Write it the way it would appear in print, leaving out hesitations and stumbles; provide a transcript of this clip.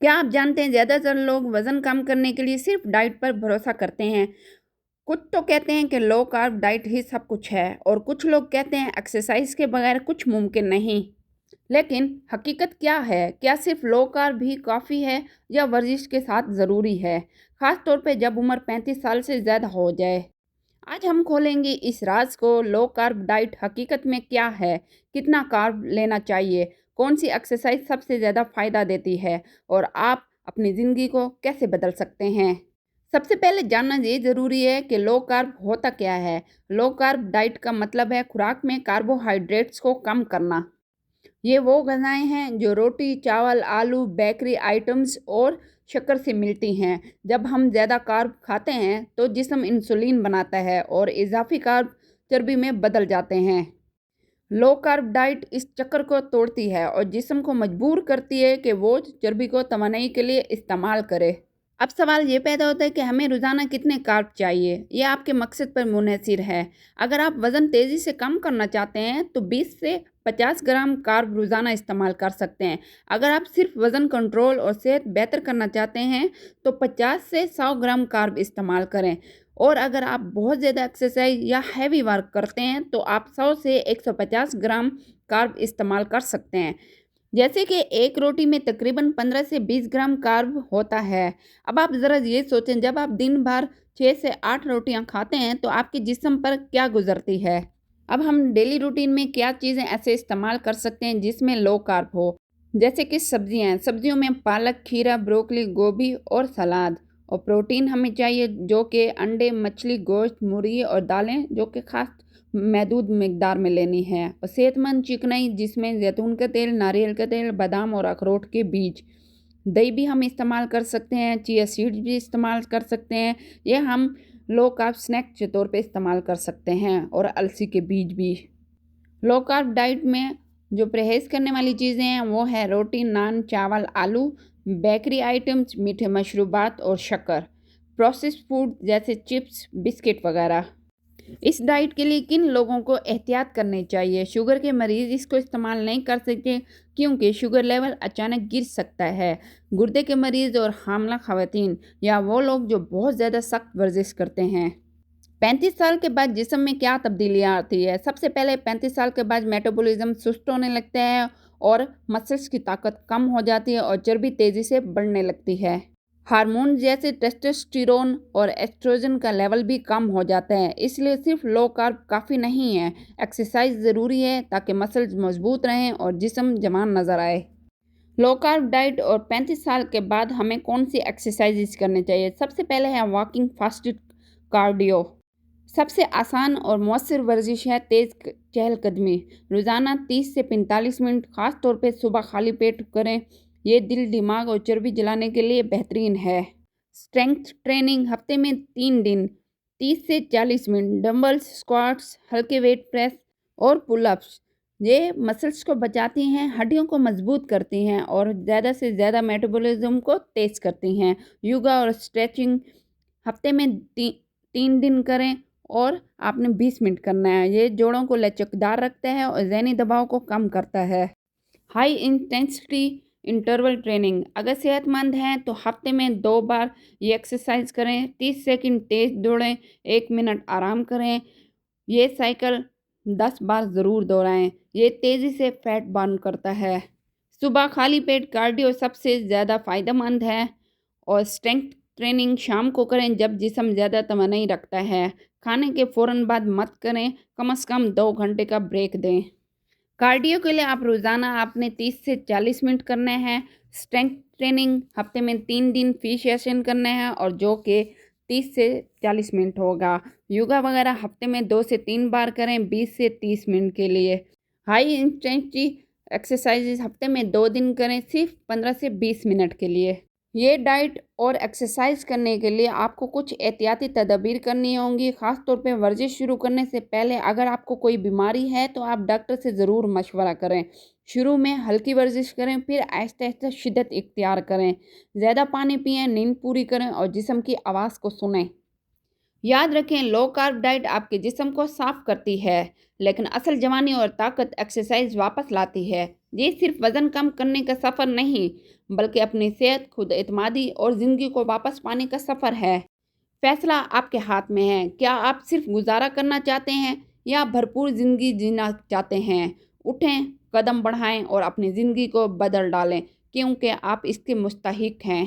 क्या आप जानते हैं ज़्यादातर लोग वज़न कम करने के लिए सिर्फ डाइट पर भरोसा करते हैं। कुछ तो कहते हैं कि लो कार्ब डाइट ही सब कुछ है और कुछ लोग कहते हैं एक्सरसाइज के बगैर कुछ मुमकिन नहीं। लेकिन हकीकत क्या है? क्या सिर्फ लो कार्ब ही काफ़ी है या वर्जिश के साथ ज़रूरी है? ख़ास तौर पे जब उम्र 35 साल से ज़्यादा हो जाए। आज हम खोलेंगे इस राज को। लो कार्ब डाइट हकीकत में क्या है, कितना कार्ब लेना चाहिए, कौन सी एक्सरसाइज सबसे ज़्यादा फ़ायदा देती है और आप अपनी ज़िंदगी को कैसे बदल सकते हैं। सबसे पहले जानना ये ज़रूरी है कि लो कार्ब होता क्या है। लो कार्ब डाइट का मतलब है खुराक में कार्बोहाइड्रेट्स को कम करना। ये वो ग़िज़ाएँ हैं जो रोटी, चावल, आलू, बेकरी आइटम्स और शक्कर से मिलती हैं। जब हम ज़्यादा कार्ब खाते हैं तो जिस्म इंसुलिन बनाता है और इज़ाफ़ी कार्ब चर्बी में बदल जाते हैं। लो कार्ब डाइट इस चक्कर को तोड़ती है और जिस्म को मजबूर करती है कि वो चर्बी को तवानाई के लिए इस्तेमाल करे। अब सवाल ये पैदा होता है कि हमें रोज़ाना कितने कार्ब चाहिए। ये आपके मकसद पर मुनहसिर है। अगर आप वज़न तेज़ी से कम करना चाहते हैं तो 20 से 50 ग्राम कार्ब रोज़ाना इस्तेमाल कर सकते हैं। अगर आप सिर्फ वज़न कंट्रोल और सेहत बेहतर करना चाहते हैं तो 50 से 100 ग्राम कार्ब इस्तेमाल करें। और अगर आप बहुत ज़्यादा एक्सरसाइज या हैवी वर्क करते हैं तो आप 100 से 150 ग्राम कार्ब इस्तेमाल कर सकते हैं। जैसे कि एक रोटी में तकरीबन 15 से 20 ग्राम कार्ब होता है। अब आप ज़रा ये सोचें, जब आप दिन भर 6 से 8 रोटियां खाते हैं तो आपके जिस्म पर क्या गुजरती है। अब हम डेली रूटीन में क्या चीज़ें ऐसे इस्तेमाल कर सकते हैं जिसमें लो कार्ब हो। जैसे कि सब्जियों में पालक, खीरा, ब्रोकली, गोभी और सलाद। और प्रोटीन हमें चाहिए जो कि अंडे, मछली, गोश्त, मुर्गी और दालें जो कि खास महदूद मिकदार में लेनी है। और सेहतमंद चिकनाई जिसमें जैतून का तेल, नारियल का तेल, बादाम और अखरोट के बीज। दही भी हम इस्तेमाल कर सकते हैं, चिया सीड्स भी इस्तेमाल कर सकते हैं। ये हम लो कार्ब स्नैक के तौर पे इस्तेमाल कर सकते हैं। और अलसी के बीज भी। लो कार्ब डाइट में जो परहेज़ करने वाली चीज़ें हैं वो है रोटी, नान, चावल, आलू, बेकरी आइटम्स, मीठे मशरूबात और शक्कर, प्रोसेस्ड फूड जैसे चिप्स, बिस्किट वगैरह। इस डाइट के लिए किन लोगों को एहतियात करनी चाहिए? शुगर के मरीज़ इसको इस्तेमाल नहीं कर सकते क्योंकि शुगर लेवल अचानक गिर सकता है। गुर्दे के मरीज़ और हामला ख़वातीन या वो लोग जो बहुत ज़्यादा सख्त वर्जिश करते हैं। 35 साल के बाद जिस्म में क्या तब्दीलियाँ आती है? सबसे पहले 35 साल के बाद मेटाबॉलिज्म सुस्त होने लगता है और मसल्स की ताकत कम हो जाती है और चर्बी तेज़ी से बढ़ने लगती है। हार्मोन जैसे टेस्टोस्टेरोन और एस्ट्रोजन का लेवल भी कम हो जाता है। इसलिए सिर्फ लो कार्ब काफ़ी नहीं है। एक्सरसाइज ज़रूरी है ताकि मसल्स मजबूत रहें और जिस्म जवान नज़र आए। लो कार्ब डाइट और 35 साल के बाद हमें कौन सी एक्सरसाइजेज करनी चाहिए? सबसे पहले है वॉकिंग फास्टेड कार्डियो। सबसे आसान और मौसर वर्जिश है तेज़ चहलकदमी। रोज़ाना 30 से 45 मिनट, ख़ास तौर पे सुबह खाली पेट करें। ये दिल, दिमाग और चर्बी जलाने के लिए बेहतरीन है। स्ट्रेंथ ट्रेनिंग हफ्ते में 3 दिन, 30 से 40 मिनट, डंबल्स, स्क्वाट्स, हल्के वेट प्रेस और पुलअप्स। ये मसल्स को बचाती हैं, हड्डियों को मजबूत करती हैं और ज़्यादा से ज़्यादा मेटाबॉलिज्म को तेज़ करती हैं। योगा और स्ट्रेचिंग हफ्ते में 3 दिन करें और आपने 20 मिनट करना है। ये जोड़ों को लचकदार रखता है और ज़हनी दबाव को कम करता है। हाई इंटेंसिटी इंटरवल ट्रेनिंग अगर सेहतमंद हैं तो हफ्ते में 2 बार ये एक्सरसाइज करें। 30 सेकंड तेज़ दौड़ें, 1 मिनट आराम करें। ये साइकिल 10 बार ज़रूर दोहराएं। ये तेज़ी से फैट बर्न करता है। सुबह खाली पेट कार्डियो सबसे ज़्यादा फ़ायदेमंद है और स्ट्रेंथ ट्रेनिंग शाम को करें जब जिस्म ज़्यादा तमन्नाई रखता है। खाने के फ़ौरन बाद मत करें, कम से कम 2 घंटे का ब्रेक दें। कार्डियो के लिए आप रोज़ाना आपने 30 से 40 मिनट करने हैं। स्ट्रेंथ ट्रेनिंग हफ्ते में 3 दिन फी सेशन करने हैं और जो कि 30 से 40 मिनट होगा। योगा वगैरह हफ्ते में 2 से 3 बार करें 20 से 30 मिनट के लिए। हाई इंटेंसिटी एक्सरसाइजेज हफ्ते में 2 दिन करें, सिर्फ 15 से 20 मिनट के लिए। ये डाइट और एक्सरसाइज करने के लिए आपको कुछ एहतियाती तदबीर करनी होंगी। ख़ास तौर पे वर्जिश शुरू करने से पहले अगर आपको कोई बीमारी है तो आप डॉक्टर से ज़रूर मशवरा करें। शुरू में हल्की वर्जिश करें, फिर आहिस्ता आहिस्ता शिद्दत इख्तियार करें। ज़्यादा पानी पिएं, नींद पूरी करें और जिस्म की आवाज़ को सुनें। یاد رکھیں، لو کارب ڈائٹ آپ کے جسم کو صاف کرتی ہے، لیکن اصل جوانی اور طاقت ایکسرسائز واپس لاتی ہے۔ یہ صرف وزن کم کرنے کا سفر نہیں، بلکہ اپنی صحت، خود اعتمادی اور زندگی کو واپس پانے کا سفر ہے۔ فیصلہ آپ کے ہاتھ میں ہے۔ کیا آپ صرف گزارا کرنا چاہتے ہیں یا بھرپور زندگی جینا چاہتے ہیں؟ اٹھیں، قدم بڑھائیں اور اپنی زندگی کو بدل ڈالیں، کیونکہ آپ اس کے مستحق ہیں۔